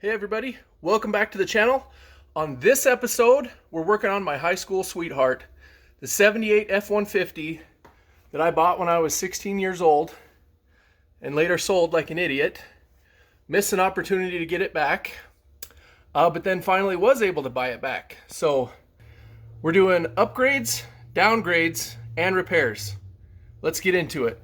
Hey everybody, welcome back to the channel. On this episode, we're working on my high school sweetheart, the 78 F-150 that I bought when I was 16 years old and later sold like an idiot. Missed an opportunity to get it back, but then finally was able to buy it back. So we're doing upgrades, downgrades, and repairs. Let's get into it.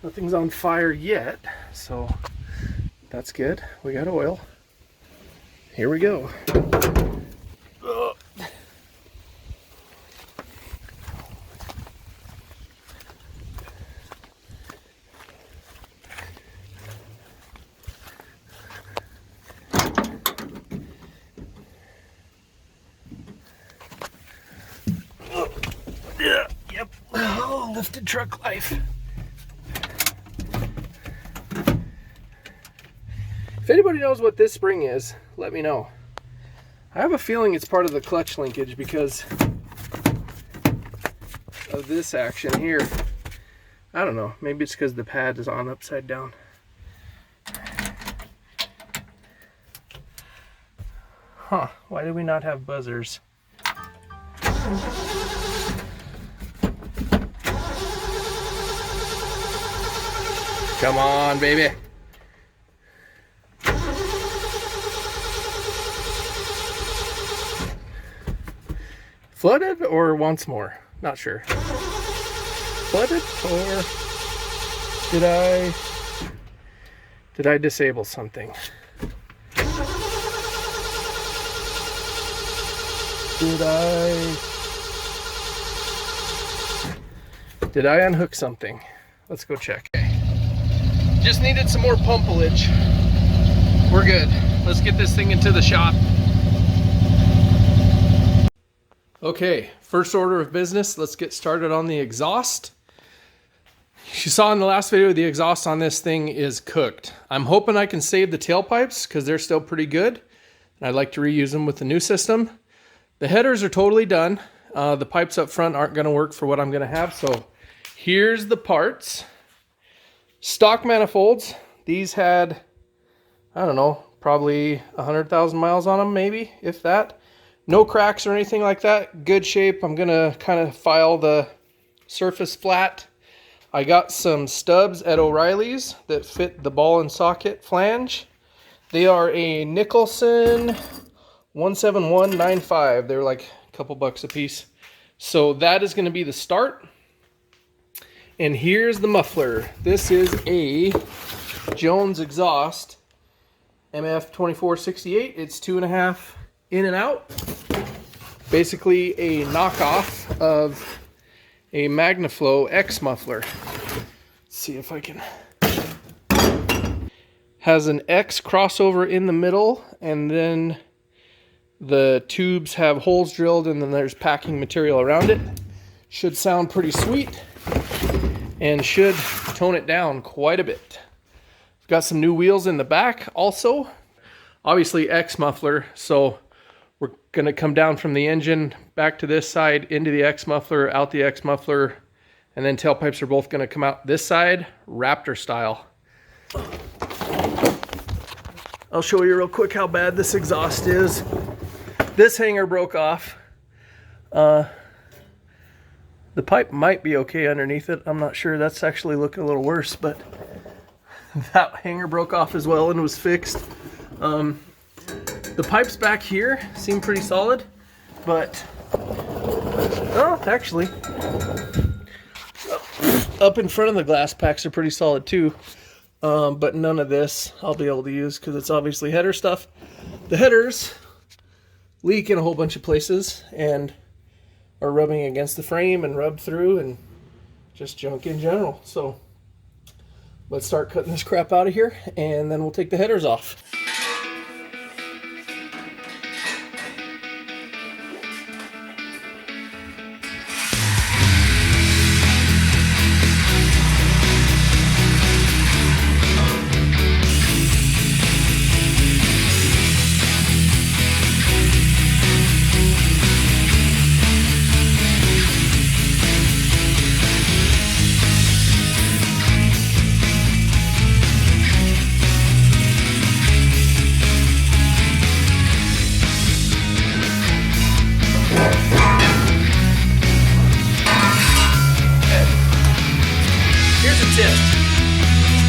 Nothing's on fire yet, so that's good. We got oil. Here we go. Yep. Oh, lifted truck life. If anybody knows what this spring is, let me know. I have a feeling it's part of the clutch linkage because of this action here. I don't know, maybe it's because the pad is on upside down. Huh, why do we not have buzzers? Come on, baby. Flooded or once more? Not sure. Flooded or did I disable something? Did I unhook something? Let's go check. Okay. Just needed some more pumpage. We're good. Let's get this thing into the shop. Okay, first order of business, let's get started on the exhaust. You saw in the last video, the exhaust on this thing is cooked. I'm hoping I can save the tailpipes because they're still pretty good. And I'd like to reuse them with the new system. The headers are totally done. The pipes up front aren't gonna work for what I'm gonna have. So here's the parts. Stock manifolds. These had, I don't know, probably 100,000 miles on them, maybe, if that. No cracks or anything like that. Good shape. I'm gonna kind of file the surface flat. I got some stubs at O'Reilly's that fit the ball and socket flange. They are a Nicholson 17195. They're like a couple bucks a piece. So that is gonna be the start. And here's the muffler. This is a Jones exhaust MF 2468. It's 2.5 in and out. Basically a knockoff of a Magnaflow X muffler. Let's see if I can. Has an X crossover in the middle, and then the tubes have holes drilled, and then there's packing material around it. Should sound pretty sweet and should tone it down quite a bit. Got some new wheels in the back also. Obviously X muffler, so we're gonna come down from the engine back to this side, into the X muffler, out the X muffler, and then tailpipes are both gonna come out this side, Raptor style. I'll show you real quick how bad this exhaust is. This hanger broke off. The pipe might be okay underneath it. I'm not sure. That's actually looking a little worse, but that hanger broke off as well and was fixed. The pipes back here seem pretty solid. but oh, actually, up in front of the glass packs are pretty solid too. But none of this I'll be able to use because it's obviously header stuff. The headers leak in a whole bunch of places and are rubbing against the frame and rubbed through and just junk in general. So let's start cutting this crap out of here and then we'll take the headers off.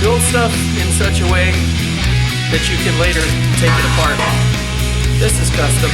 Build stuff in such a way that you can later take it apart. This is custom.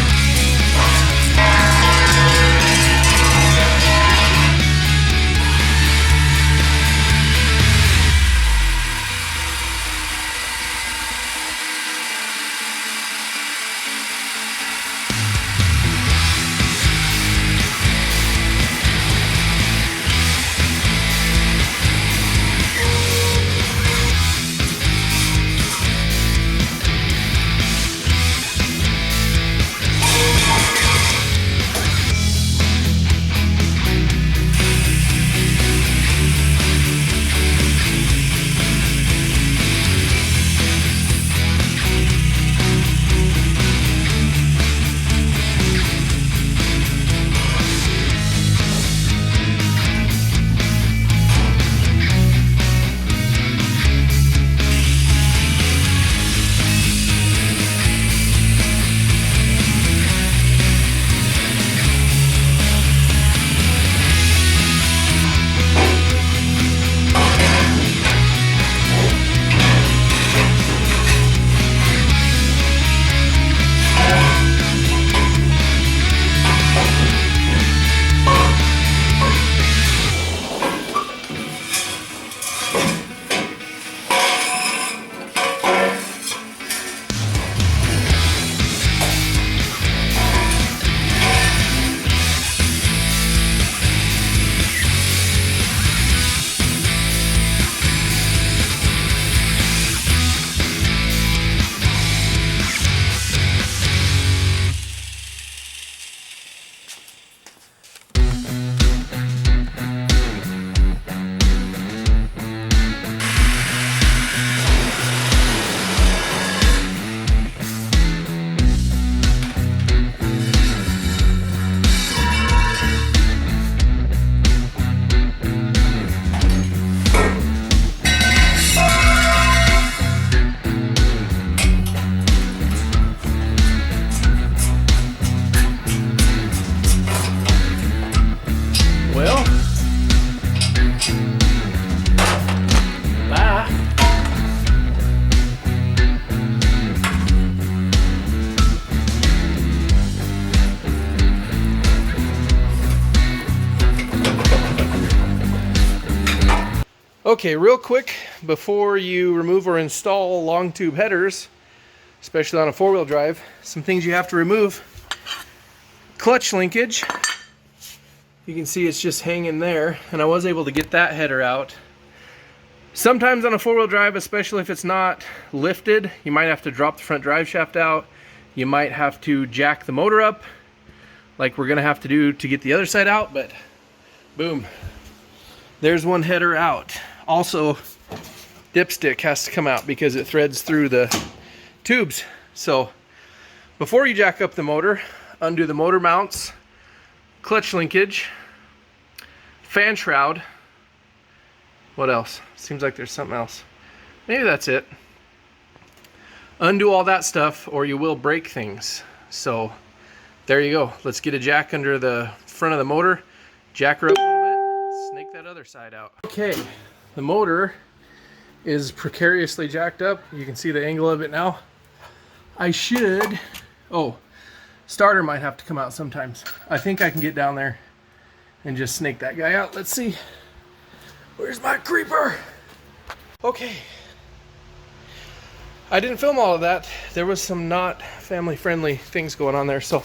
Okay, real quick, before you remove or install long tube headers, especially on a four-wheel drive, some things you have to remove. Clutch linkage. You can see it's just hanging there, and I was able to get that header out. Sometimes on a four-wheel drive, especially if it's not lifted, you might have to drop the front drive shaft out. You might have to jack the motor up, like we're gonna have to do to get the other side out, but boom. There's one header out. Also, dipstick has to come out because it threads through the tubes. So before you jack up the motor, undo the motor mounts, clutch linkage, fan shroud. What else? Seems like there's something else. Maybe that's it. Undo all that stuff or you will break things. So there you go. Let's get a jack under the front of the motor, jack her up a little bit, snake that other side out. Okay, the motor is precariously jacked up. You can see the angle of it now. I should, Starter might have to come out sometimes. I think I can get down there and just snake that guy out. Let's see. Where's my creeper? Okay. I didn't film all of that. There was some not family friendly things going on there, so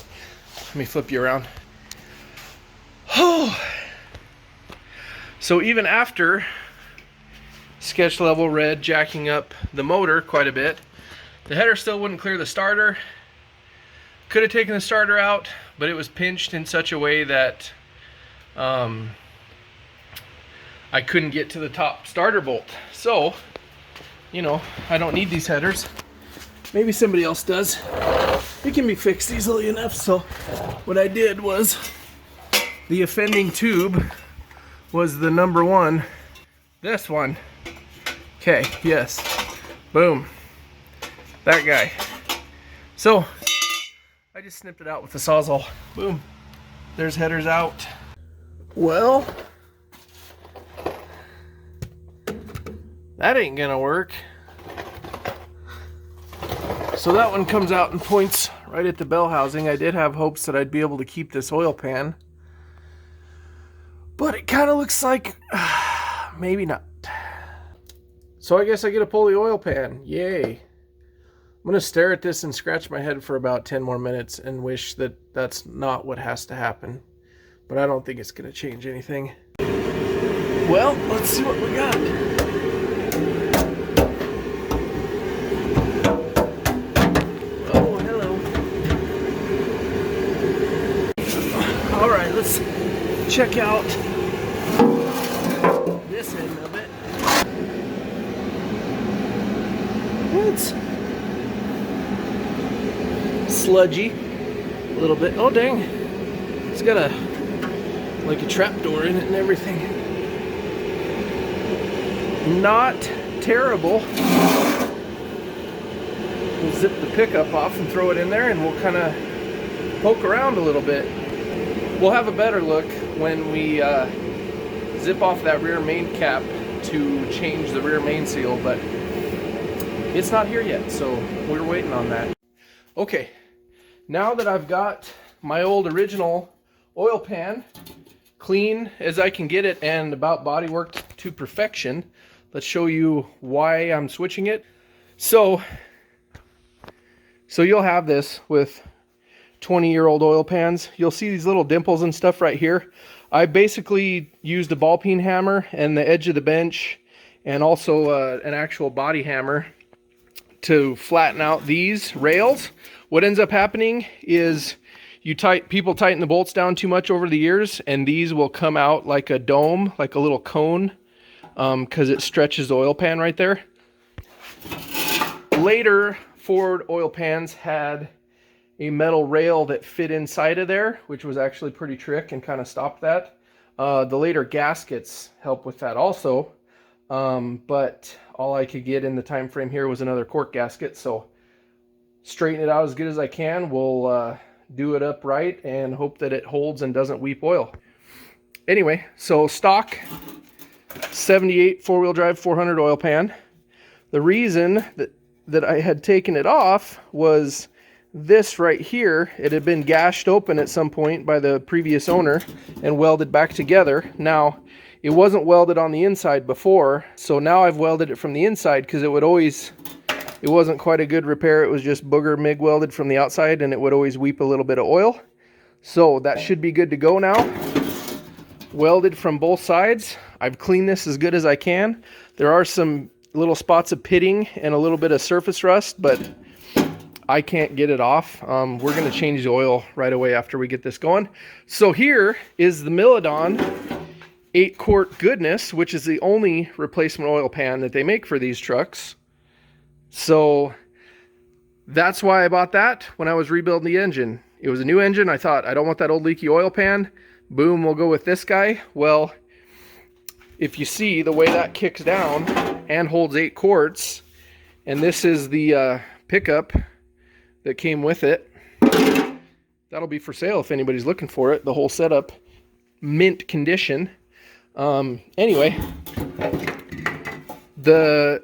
let me flip you around. Oh. So even after sketch level red jacking up the motor quite a bit, the header still wouldn't clear the starter. Could have taken the starter out, but it was pinched in such a way that I couldn't get to the top starter bolt. So, you know, I don't need these headers. Maybe somebody else does. It can be fixed easily enough. So what I did was, the offending tube was the number one. This one. Okay, yes. Boom. That guy. So I just snipped it out with the Sawzall. Boom. There's headers out. Well, that ain't gonna work. So that one comes out and points right at the bell housing. I did have hopes that I'd be able to keep this oil pan, but it kind of looks like maybe not. So I guess I get to pull the oil pan. Yay. I'm gonna stare at this and scratch my head for about 10 more minutes and wish that that's not what has to happen. But I don't think it's gonna change anything. Well, let's see what we got. Oh, hello. All right, let's check out this end of it. It's sludgy a little bit. Oh dang, it's got a like a trap door in it and everything. Not terrible. We'll zip the pickup off and throw it in there, and we'll kind of poke around a little bit. We'll have a better look when we zip off that rear main cap to change the rear main seal, but it's not here yet, so we're waiting on that. Okay, now that I've got my old original oil pan clean as I can get it and about body worked to perfection, let's show you why I'm switching it. So you'll have this with 20-year-old oil pans. You'll see these little dimples and stuff right here. I basically used a ball peen hammer and the edge of the bench and also an actual body hammer to flatten out these rails. What ends up happening is people tighten the bolts down too much over the years, and these will come out like a dome, like a little cone, because it stretches the oil pan right there. Later Ford oil pans had a metal rail that fit inside of there, which was actually pretty trick and kind of stopped that. The later gaskets help with that also, but all I could get in the time frame here was another cork gasket, so straighten it out as good as I can. We'll do it up right and hope that it holds and doesn't weep oil. Anyway, so stock 78 four-wheel drive 400 oil pan. The reason that I had taken it off was this right here. It had been gashed open at some point by the previous owner and welded back together. Now, it wasn't welded on the inside before, so now I've welded it from the inside because it wasn't quite a good repair. It was just booger MIG welded from the outside, and it would always weep a little bit of oil. So that should be good to go now. Welded from both sides. I've cleaned this as good as I can. There are some little spots of pitting and a little bit of surface rust, but I can't get it off. We're going to change the oil right away after we get this going. So here is the Milodon 8-quart goodness, which is the only replacement oil pan that they make for these trucks. So that's why I bought that when I was rebuilding the engine. It was a new engine. I thought, I don't want that old leaky oil pan. Boom, we'll go with this guy. Well, if you see the way that kicks down and holds 8 quarts, and this is the pickup that came with it. That'll be for sale if anybody's looking for it. The whole setup, mint condition. Anyway, the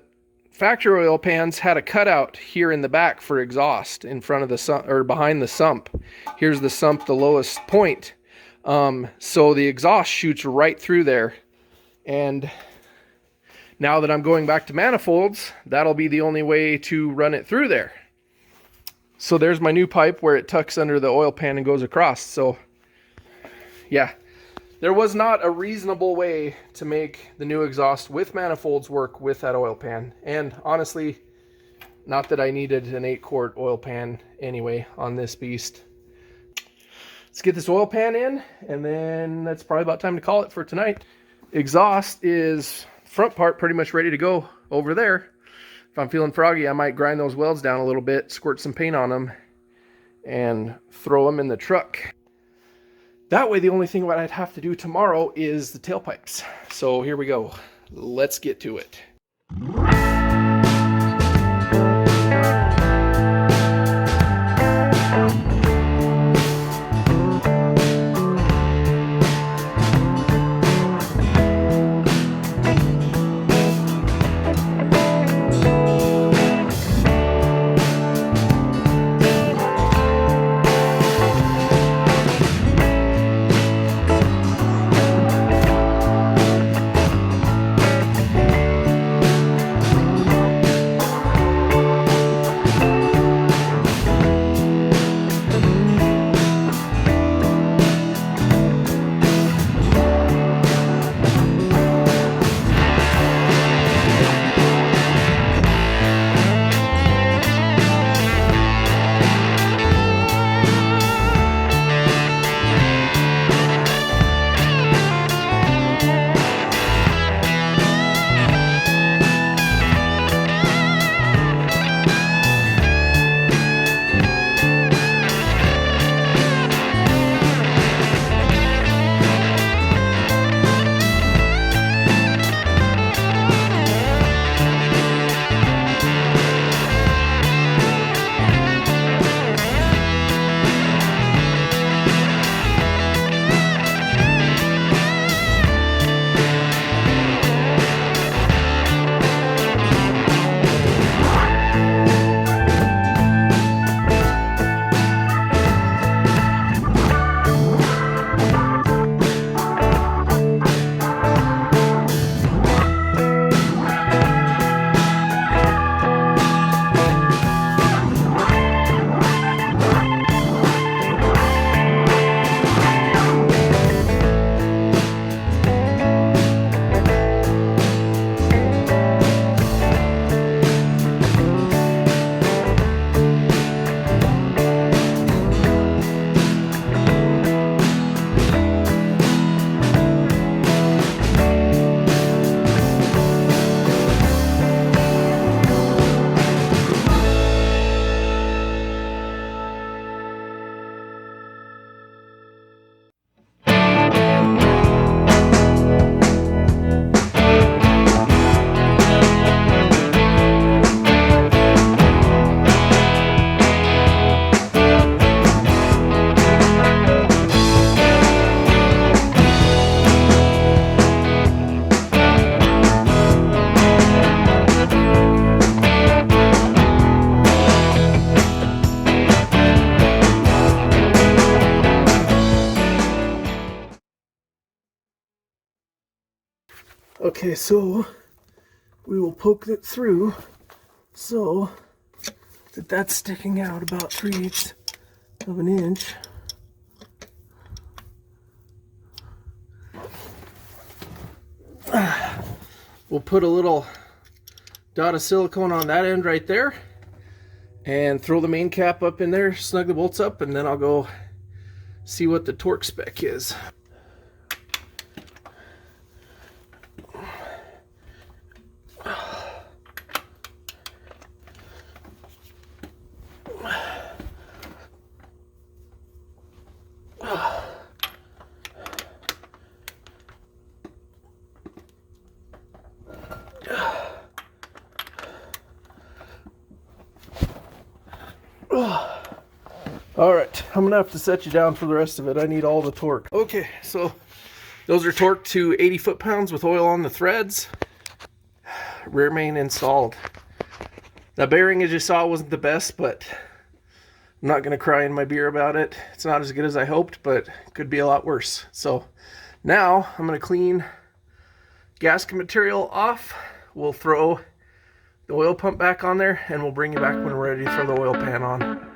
factory oil pans had a cutout here in the back for exhaust in front of the sump, or behind the sump. Here's the sump, the lowest point. So the exhaust shoots right through there. And now that I'm going back to manifolds, that'll be the only way to run it through there. So there's my new pipe where it tucks under the oil pan and goes across. So yeah, there was not a reasonable way to make the new exhaust with manifolds work with that oil pan. And honestly, not that I needed an 8-quart oil pan anyway on this beast. Let's get this oil pan in, and then that's probably about time to call it for tonight. Exhaust is front part pretty much ready to go over there. If I'm feeling froggy, I might grind those welds down a little bit, squirt some paint on them, and throw them in the truck. That way, the only thing what I'd have to do tomorrow is the tailpipes. So here we go. Let's get to it. Okay, so we will poke it through so that that's sticking out about 3/8 of an inch. We'll put a little dot of silicone on that end right there and throw the main cap up in there, snug the bolts up, and then I'll go see what the torque spec is. All right, I'm gonna have to set you down for the rest of it. I need all the torque. Okay, so those are torqued to 80 foot-pounds with oil on the threads. Rear main installed. That bearing, as you saw, wasn't the best, but I'm not gonna cry in my beer about it. It's not as good as I hoped, but it could be a lot worse. So now I'm gonna clean gasket material off. We'll throw the oil pump back on there, and we'll bring you back when we're ready to throw the oil pan on.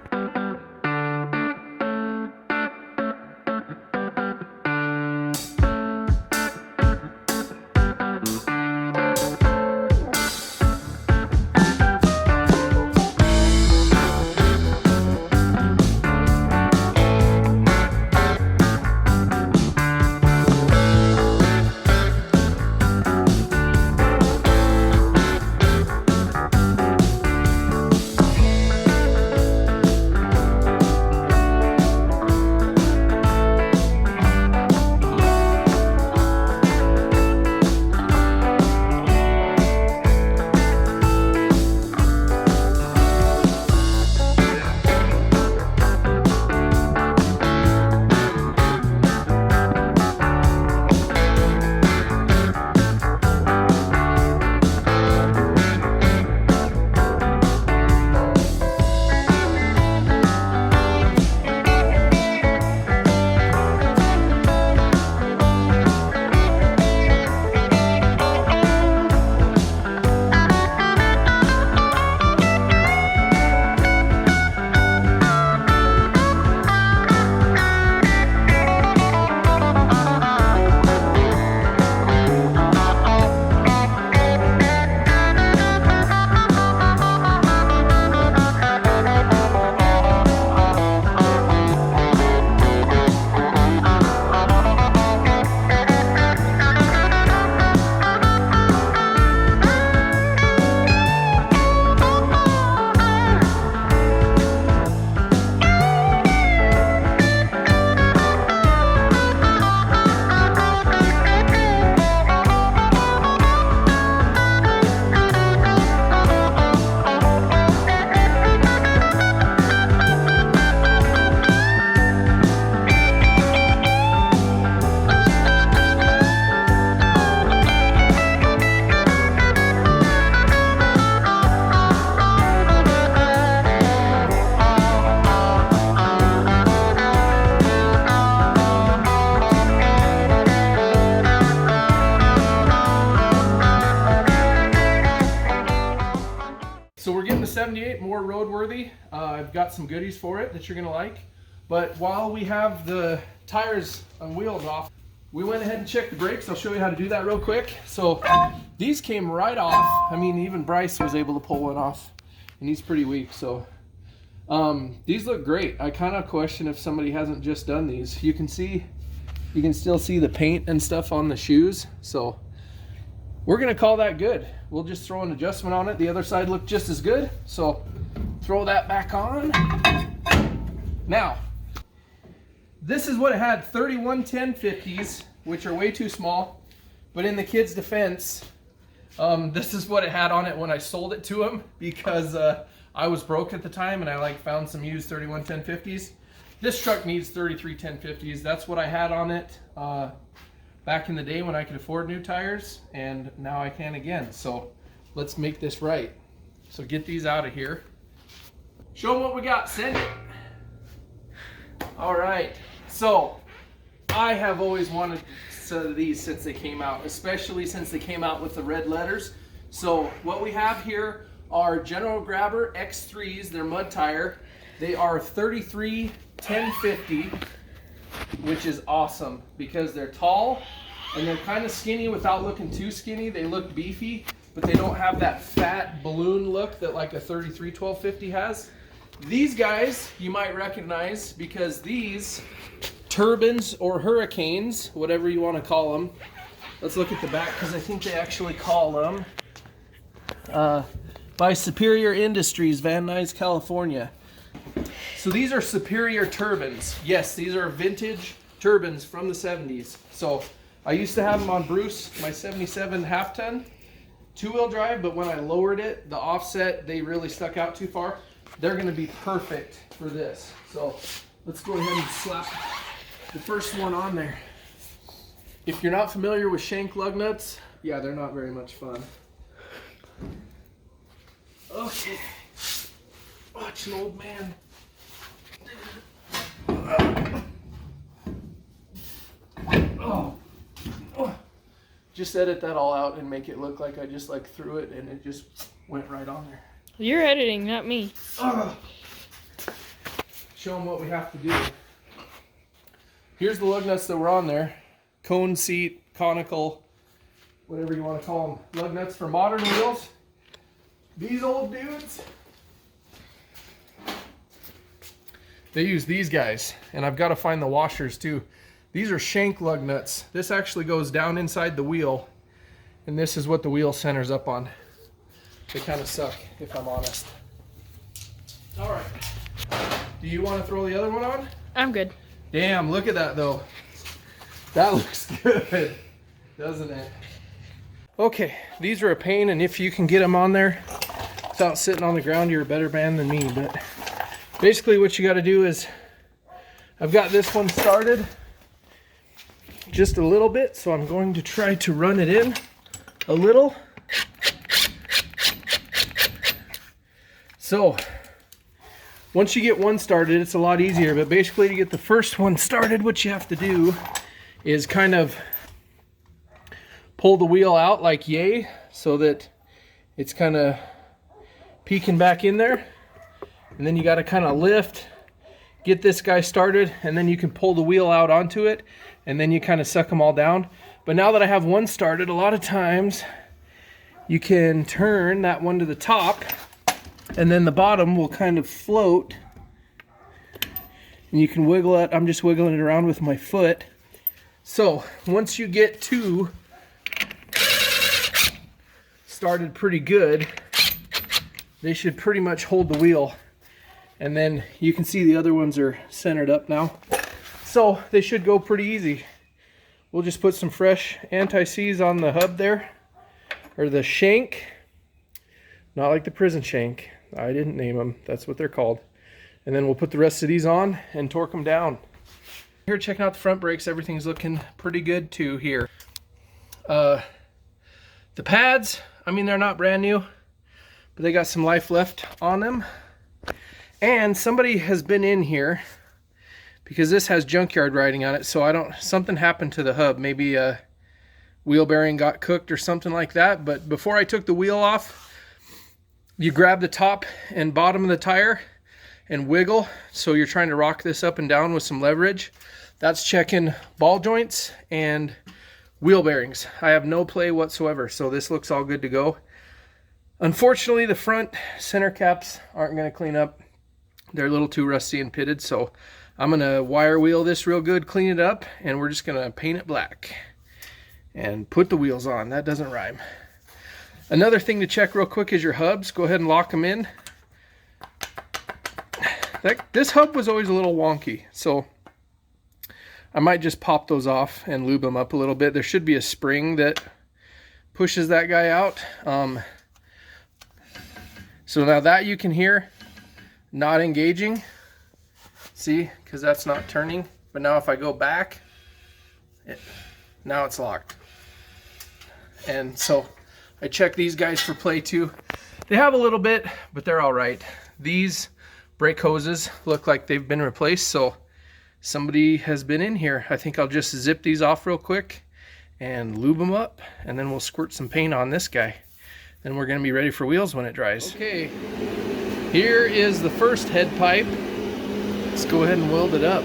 So we're getting the 78 more roadworthy. I've got some goodies for it that you're gonna like. But while we have the tires and wheels off, we went ahead and checked the brakes. I'll show you how to do that real quick. So these came right off. I mean, even Bryce was able to pull one off, and he's pretty weak. So these look great. I kind of question if somebody hasn't just done these. You can still see the paint and stuff on the shoes. So we're gonna call that good. We'll just throw an adjustment on it. The other side looked just as good. So throw that back on. Now, this is what it had, 31 1050s, which are way too small. But in the kid's defense, this is what it had on it when I sold it to him, because I was broke at the time and I found some used 31 1050s. This truck needs 33 1050s. That's what I had on it back in the day when I could afford new tires, and now I can again. So let's make this right. So get these out of here. Show them what we got, send it. All right, so I have always wanted some of these since they came out, especially since they came out with the red letters. So what we have here are General Grabber X3s, they're mud tire. They are 33 1050, which is awesome because they're tall and they're kind of skinny without looking too skinny. They look beefy, but they don't have that fat balloon look that like a 33 1250 has. These guys you might recognize because these turbines or hurricanes, whatever you want to call them. Let's look at the back because I think they actually call them by Superior Industries, Van Nuys, California. So these are Superior turbines. Yes, these are vintage turbines from the 70s. So I used to have them on Bruce, my 77 half-ton, two-wheel drive, but when I lowered it, the offset, they really stuck out too far. They're gonna be perfect for this. So let's go ahead and slap the first one on there. If you're not familiar with shank lug nuts, yeah, they're not very much fun. Okay. Watch an old man. Oh. Just edit that all out and make it look like I just like threw it and it just went right on there. You're editing, not me. Show them what we have to do. Here's the lug nuts that were on there. Cone seat, conical, whatever you want to call them. Lug nuts for modern wheels. These old dudes, they use these guys, and I've got to find the washers too. These are shank lug nuts. This actually goes down inside the wheel, and this is what the wheel centers up on. They kind of suck, if I'm honest. All right. Do you want to throw the other one on? I'm good. Damn, look at that though. That looks good, doesn't it? Okay, these are a pain, and if you can get them on there without sitting on the ground, you're a better man than me. But basically what you got to do is, I've got this one started just a little bit, so I'm going to try to run it in a little. So once you get one started, it's a lot easier, but basically to get the first one started, what you have to do is kind of pull the wheel out like yay, so that it's kind of peeking back in there. And then you got to kind of lift, get this guy started, and then you can pull the wheel out onto it, and then you kind of suck them all down. But now that I have one started, a lot of times you can turn that one to the top, and then the bottom will kind of float, and you can wiggle it. I'm just wiggling it around with my foot. So once you get two started pretty good, they should pretty much hold the wheel. And then you can see the other ones are centered up now. So they should go pretty easy. We'll just put some fresh anti-seize on the hub there, or the shank. Not like the prison shank. I didn't name them. That's what they're called. And then we'll put the rest of these on and torque them down. Here, checking out the front brakes. Everything's looking pretty good too here. The pads, I mean, they're not brand new, but they got some life left on them. And somebody has been in here, because this has junkyard writing on it, so something happened to the hub. Maybe a wheel bearing got cooked or something like that. But before I took the wheel off, you grab the top and bottom of the tire and wiggle. So you're trying to rock this up and down with some leverage. That's checking ball joints and wheel bearings. I have no play whatsoever, so this looks all good to go. Unfortunately, the front center caps aren't going to clean up. They're a little too rusty and pitted, so I'm going to wire wheel this real good, clean it up, and we're just going to paint it black and put the wheels on. That doesn't rhyme. Another thing to check real quick is your hubs. Go ahead and lock them in. This hub was always a little wonky, so I might just pop those off and lube them up a little bit. There should be a spring that pushes that guy out. So now that you can hear not engaging, see, because that's not turning. But now if I go back, now it's locked. And so I check these guys for play too. They have a little bit, but they're all right. These brake hoses look like they've been replaced, so somebody has been in here. I think I'll just zip these off real quick and lube them up, and then we'll squirt some paint on this guy. Then we're going to be ready for wheels when it dries. Okay, here is the first head pipe. Let's go ahead and weld it up.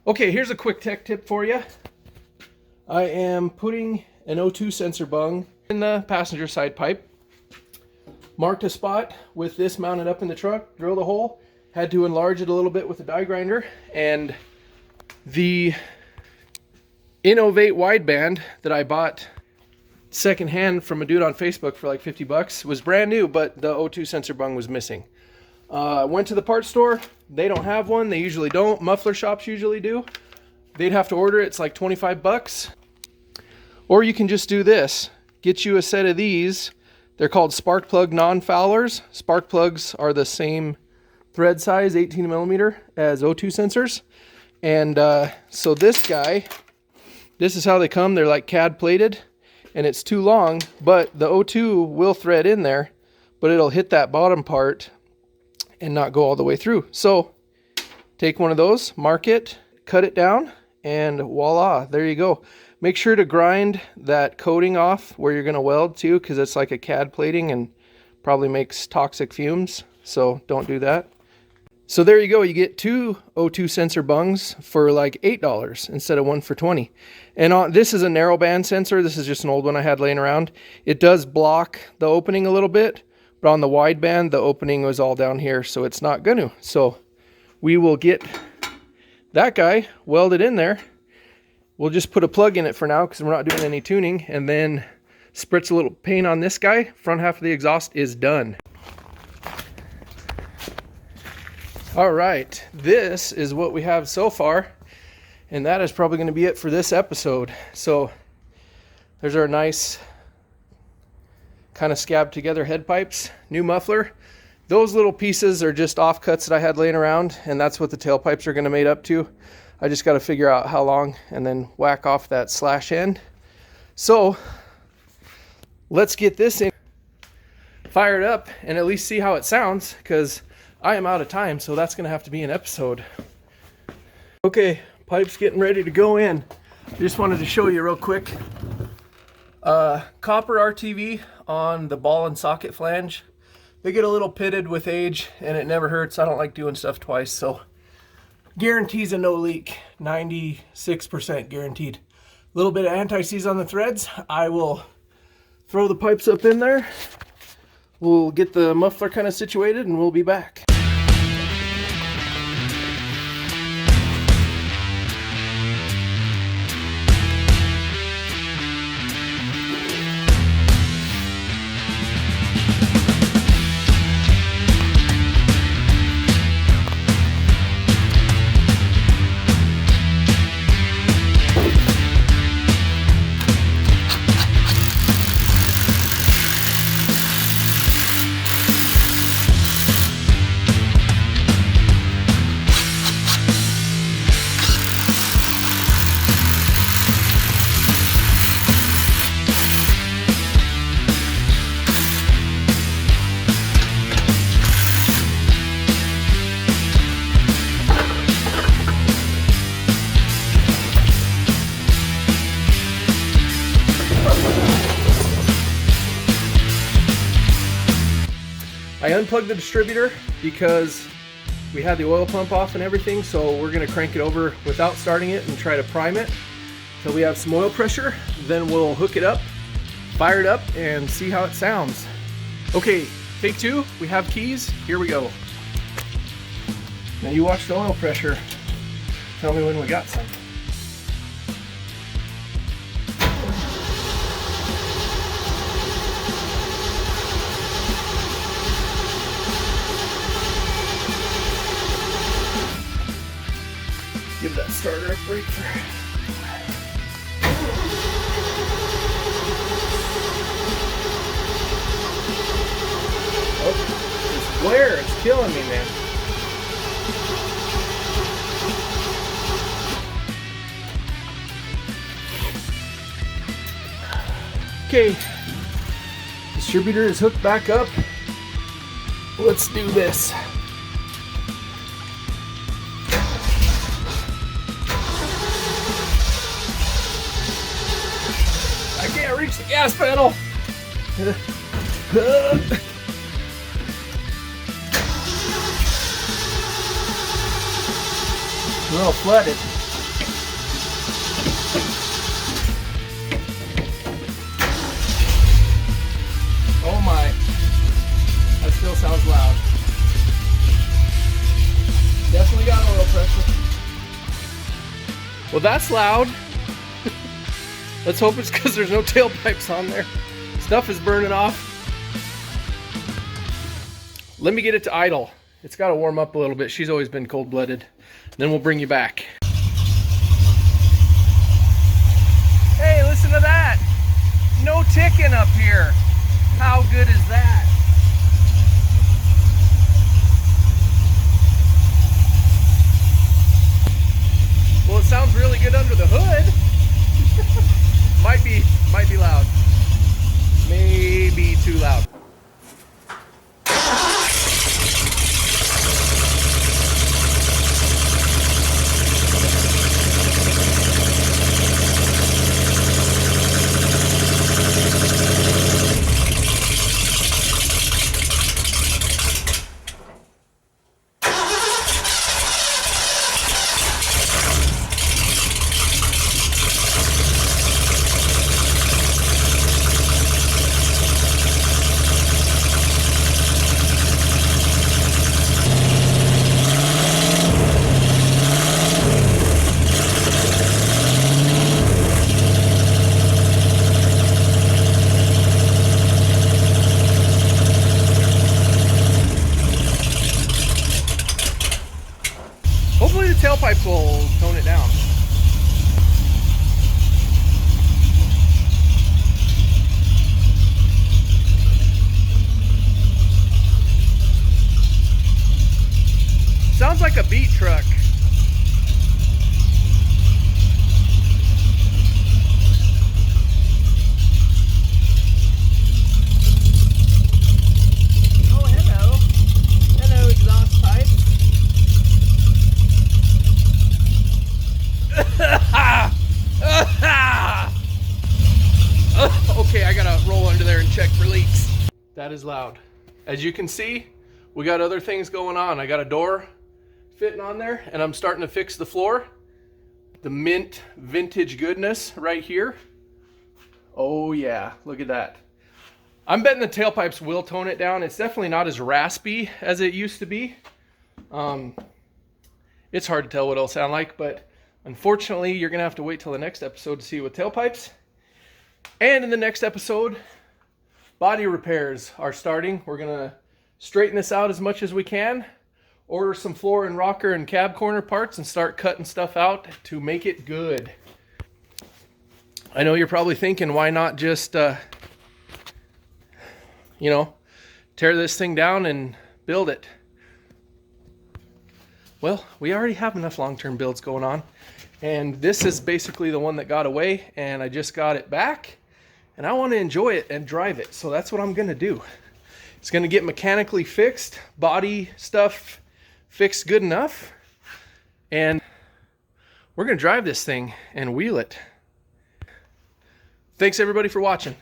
Okay, here's a quick tech tip for you. I am putting an O2 sensor bung in the passenger side pipe. Marked a spot with this mounted up in the truck, drilled a hole, had to enlarge it a little bit with a die grinder, and the Innovate wideband that I bought secondhand from a dude on Facebook for like 50 bucks was brand new, but the O2 sensor bung was missing. Went to the parts store. They don't have one. They usually don't. Muffler shops usually do. They'd have to order it. It's like 25 bucks. Or you can just do this. Get you a set of these. They're called spark plug non-foulers. Spark plugs are the same thread size, 18 millimeter, as O2 sensors. And so this guy, this is how they come. They're like CAD plated, and it's too long, but the O2 will thread in there, but it'll hit that bottom part and not go all the way through. So take one of those, mark it, cut it down, and voila, there you go. Make sure to grind that coating off where you're going to weld too, because it's like a CAD plating and probably makes toxic fumes, so don't do that. So there you go, you get two O2 sensor bungs for like $8 instead of one for 20. And this is a narrow band sensor. This is just an old one I had laying around. It does block the opening a little bit, but on the wideband, the opening was all down here, so it's not gonna. So we will get that guy welded in there. We'll just put a plug in it for now because we're not doing any tuning, and then spritz a little paint on this guy. Front half of the exhaust is done. All right, this is what we have so far, and that is probably gonna be it for this episode. So there's our nice kind of scabbed together head pipes, new muffler. Those little pieces are just offcuts that I had laying around, and that's what the tailpipes are going to mate up to. I just got to figure out how long and then whack off that slash end. So let's get this in, fired up, and at least see how it sounds, because I am out of time, so that's going to have to be an episode. Okay, pipes getting ready to go in. I just wanted to show you real quick. Copper RTV on the ball and socket flange. They get a little pitted with age, and it never hurts. I don't like doing stuff twice, so guarantees a no leak. 96% guaranteed. A little bit of anti-seize on the threads. I will throw the pipes up in there. We'll get the muffler kind of situated, and we'll be back. I unplugged the distributor because we had the oil pump off and everything, so we're going to crank it over without starting it and try to prime it till we have some oil pressure. Then we'll hook it up, fire it up, and see how it sounds. Okay, take two. We have keys. Here we go. Now you watch the oil pressure. Tell me when we got some. Give that starter a break for. Oh, this glare is killing me, man. Okay, Distributor is hooked back up. Let's do this. I can't reach the gas pedal. Well, flooded. Oh my. That still sounds loud. Definitely got oil pressure. Well, that's loud. Let's hope it's because there's no tailpipes on there. Stuff is burning off. Let me get it to idle. It's got to warm up a little bit. She's always been cold-blooded. Then we'll bring you back. Hey, listen to that. No ticking up here. How good is that? Well, it sounds really good under the hood. Might be loud. Maybe too loud. Hopefully the tailpipes will tone it down. Sounds like a beat truck. Oh, hello. Hello, exhaust pipe. Okay, I gotta roll under there and check for leaks. That is loud. As you can see, we got other things going on. I got a door fitting on there, and I'm starting to fix the floor. The mint vintage goodness right here. Oh yeah, look at that. I'm betting the tailpipes will tone it down. It's definitely not as raspy as it used to be. It's hard to tell what it'll sound like, but unfortunately, you're going to have to wait till the next episode to see with tailpipes. And in the next episode, body repairs are starting. We're going to straighten this out as much as we can, order some floor and rocker and cab corner parts, and start cutting stuff out to make it good. I know you're probably thinking, why not just, tear this thing down and build it? Well, we already have enough long-term builds going on. And this is basically the one that got away, and I just got it back. And I want to enjoy it and drive it. So that's what I'm going to do. It's going to get mechanically fixed, body stuff fixed good enough. And we're going to drive this thing and wheel it. Thanks everybody for watching.